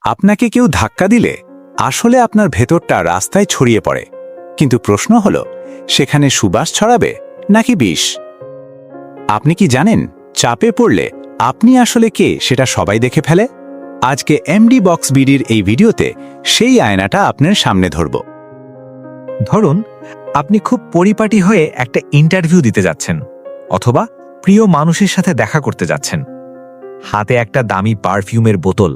আপনাকে কেউ ধাক্কা দিলে আসলে আপনার ভেতরটা রাস্তায় ছড়িয়ে পড়ে, কিন্তু প্রশ্ন হল সেখানে সুবাস ছড়াবে নাকি বিষ। আপনি কি জানেন চাপে পড়লে আপনি আসলে কে সেটা সবাই দেখে ফেলে? আজকে এমডি বক্স বিডির এই ভিডিওতে সেই আয়নাটা আপনার সামনে ধরব। ধরুন আপনি খুব পরিপাটি হয়ে একটা ইন্টারভিউ দিতে যাচ্ছেন, অথবা প্রিয় মানুষের সাথে দেখা করতে যাচ্ছেন। হাতে একটা দামি পারফিউমের বোতল,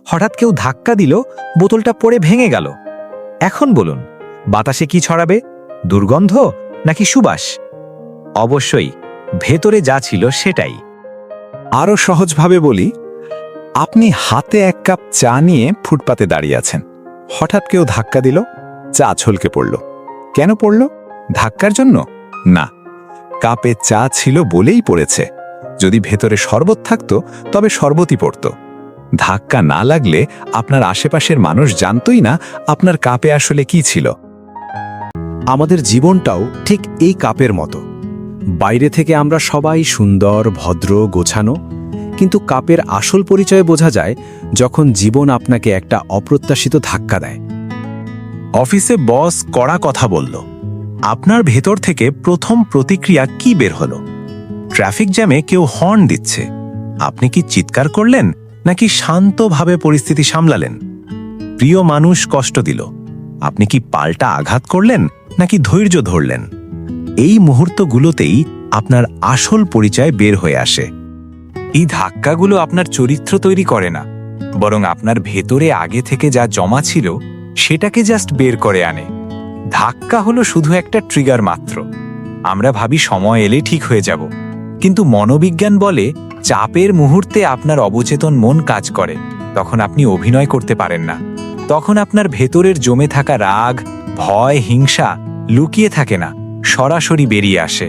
হঠাৎ কেউ ধাক্কা দিল, বোতলটা পড়ে ভেঙে গেল। এখন বলুন, বাতাসে কি ছড়াবে, দুর্গন্ধ নাকি সুবাস? অবশ্যই ভেতরে যা ছিল সেটাই। আরও সহজভাবে বলি, আপনি হাতে এক কাপ চা নিয়ে ফুটপাতে দাঁড়িয়ে আছেন, হঠাৎ কেউ ধাক্কা দিল, চা ছলকে পড়ল। কেন পড়ল? ধাক্কার জন্য না, কাপে চা ছিল বলেই পড়েছে। যদি ভেতরে শরবত থাকতো তবে শরবতই পড়ত। ধাক্কা না লাগলে আপনার আশেপাশের মানুষ জানতই না আপনার কাপে আসলে কি ছিল। আমাদের জীবনটাও ঠিক এই কাপের মতো। বাইরে থেকে আমরা সবাই সুন্দর, ভদ্র, গোছানো, কিন্তু কাপের আসল পরিচয় বোঝা যায় যখন জীবন আপনাকে একটা অপ্রত্যাশিত ধাক্কা দেয়। অফিসে বস কড়া কথা বলল, আপনার ভেতর থেকে প্রথম প্রতিক্রিয়া কি বের হলো? ট্রাফিক জ্যামে কেউ হর্ন দিচ্ছে, আপনি কি চিৎকার করলেন নাকি শান্তভাবে পরিস্থিতি সামলালেন? প্রিয় মানুষ কষ্ট দিল, আপনি কি পাল্টা আঘাত করলেন নাকি ধৈর্য ধরলেন? এই মুহূর্তগুলোতেই আপনার আসল পরিচয় বের হয়ে আসে। এই ধাক্কাগুলো আপনার চরিত্র তৈরি করে না, বরং আপনার ভেতরে আগে থেকে যা জমা ছিল সেটাকে জাস্ট বের করে আনে। ধাক্কা হলো শুধু একটা ট্রিগার মাত্র। আমরা ভাবি সময় এলে ঠিক হয়ে যাব, কিন্তু মনোবিজ্ঞান বলে চাপের মুহূর্তে আপনার অবচেতন মন কাজ করে। তখন আপনি অভিনয় করতে পারেন না, তখন আপনার ভেতরের জমে থাকা রাগ, ভয়, হিংসা লুকিয়ে থাকে না, সরাসরি বেরিয়ে আসে।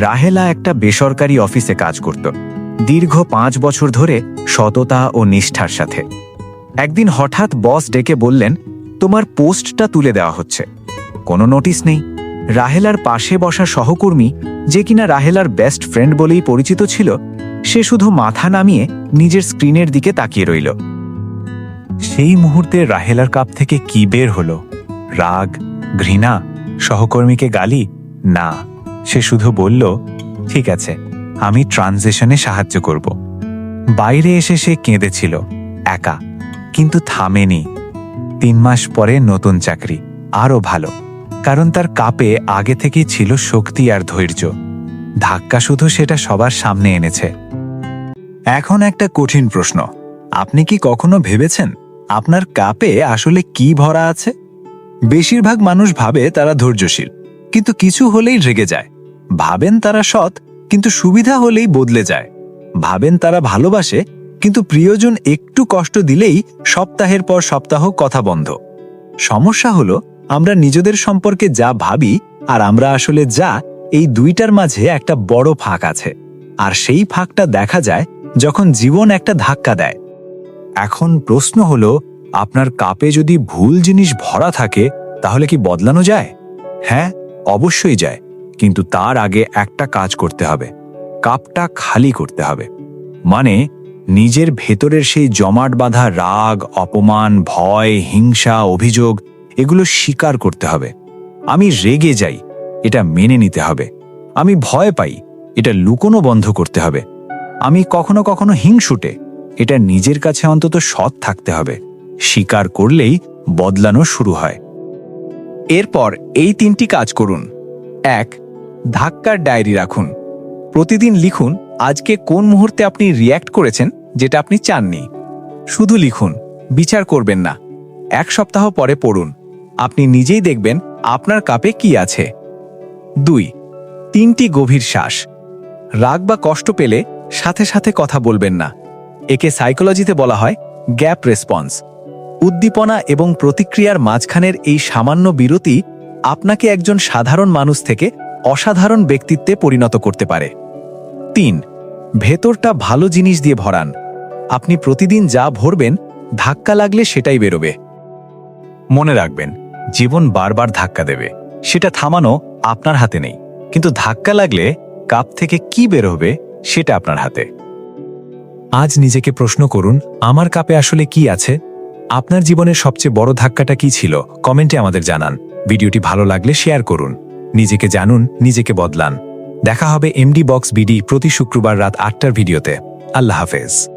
রাহেলা একটা বেসরকারি অফিসে কাজ করত, দীর্ঘ 5 বছর ধরে সততা ও নিষ্ঠার সাথে। একদিন হঠাৎ বস ডেকে বললেন, তোমার পোস্টটা তুলে দেওয়া হচ্ছে। কোনো নোটিশ নেই। রাহেলার পাশে বসা সহকর্মী, যে কিনা রাহেলার বেস্ট ফ্রেন্ড বলেই পরিচিত ছিল, সে শুধু মাথা নামিয়ে নিজের স্ক্রিনের দিকে তাকিয়ে রইল। সেই মুহূর্তে রাহেলার কাপ থেকে কি বের হলো? রাগ, ঘৃণা, সহকর্মীকে গালি? না, সে শুধু বলল, ঠিক আছে, আমি ট্রানজিশনে সাহায্য করব। বাইরে এসে সে কেঁদেছিল, একা, কিন্তু থামেনি। 3 মাস পরে নতুন চাকরি, আরও ভালো, কারণ তার কাপে আগে থেকেই ছিল শক্তি আর ধৈর্য। ধাক্কা শুধু সেটা সবার সামনে এনেছে। এখন একটা কঠিন প্রশ্ন, আপনি কি কখনো ভেবেছেন আপনার কাপে আসলে কি ভরা আছে? বেশিরভাগ মানুষ ভাবে তারা ধৈর্যশীল, কিন্তু কিছু হলেই রেগে যায়। ভাবেন তারা সৎ, কিন্তু সুবিধা হলেই বদলে যায়। ভাবেন তারা ভালোবাসে, কিন্তু প্রিয়জন একটু কষ্ট দিলেই সপ্তাহের পর সপ্তাহ কথা বন্ধ। সমস্যা হলো আমরা নিজেদের সম্পর্কে যা ভাবি আর আমরা আসলে যা, এই দুইটার মাঝে একটা বড় ফাঁক আছে। আর সেই ফাঁকটা দেখা যায় যখন জীবন একটা ধাক্কা দেয়। এখন প্রশ্ন হলো, আপনার কাপে যদি ভুল জিনিস ভরা থাকে তাহলে কি বদলানো যায়? হ্যাঁ, অবশ্যই যায়, কিন্তু তার আগে একটা কাজ করতে হবে, কাপটা খালি করতে হবে। মানে নিজের ভেতরের সেই জমাট বাঁধা রাগ, অপমান, ভয়, হিংসা, অভিযোগ, এগুলো স্বীকার করতে হবে। আমি রেগে যাই, এটা মেনে নিতে হবে। আমি ভয় পাই, এটা লুকোনো বন্ধ করতে হবে। আমি কখনো কখনো হিংসুটে, এটা নিজের কাছে অন্তত সৎ থাকতে হবে। স্বীকার করলেই বদলানো শুরু হয়। এরপর এই 3টি কাজ করুন। 1. ধাক্কার ডায়েরি রাখুন। প্রতিদিন লিখুন আজকে কোন মুহূর্তে আপনি রিয়্যাক্ট করেছেন যেটা আপনি চাননি। শুধু লিখুন, বিচার করবেন না। 1 সপ্তাহ পরে পড়ুন, আপনি নিজেই দেখবেন আপনার কাপে কি আছে। 2. 3টি গভীর শ্বাস। রাগ বা কষ্ট পেলে সাথে সাথে কথা বলবেন না। একে সাইকোলজিতে বলা হয় গ্যাপ রেসপন্স। উদ্দীপনা এবং প্রতিক্রিয়ার মাঝখানের এই সামান্য বিরতি আপনাকে একজন সাধারণ মানুষ থেকে অসাধারণ ব্যক্তিত্বে পরিণত করতে পারে। 3. ভেতরটা ভালো জিনিস দিয়ে ভরান। আপনি প্রতিদিন যা ভরবেন, ধাক্কা লাগলে সেটাই বেরোবে। মনে রাখবেন, জীবন বারবার ধাক্কা দেবে, সেটা থামানো আপনার হাতে নেই, কিন্তু ধাক্কা লাগলে কাপ থেকে কি বের হবে সেটা আপনার হাতে। আজ নিজেকে প্রশ্ন করুন, আমার কাপে আসলে কি আছে? আপনার জীবনের সবচেয়ে বড় ধাক্কাটা কি ছিল? কমেন্টে আমাদের জানান। ভিডিওটি ভালো লাগলে শেয়ার করুন। নিজেকে জানুন, নিজেকে বদলান। দেখা হবে এমডি বক্স বিডি প্রতি শুক্রবার রাত ৮টার ভিডিওতে। আল্লাহ হাফেজ।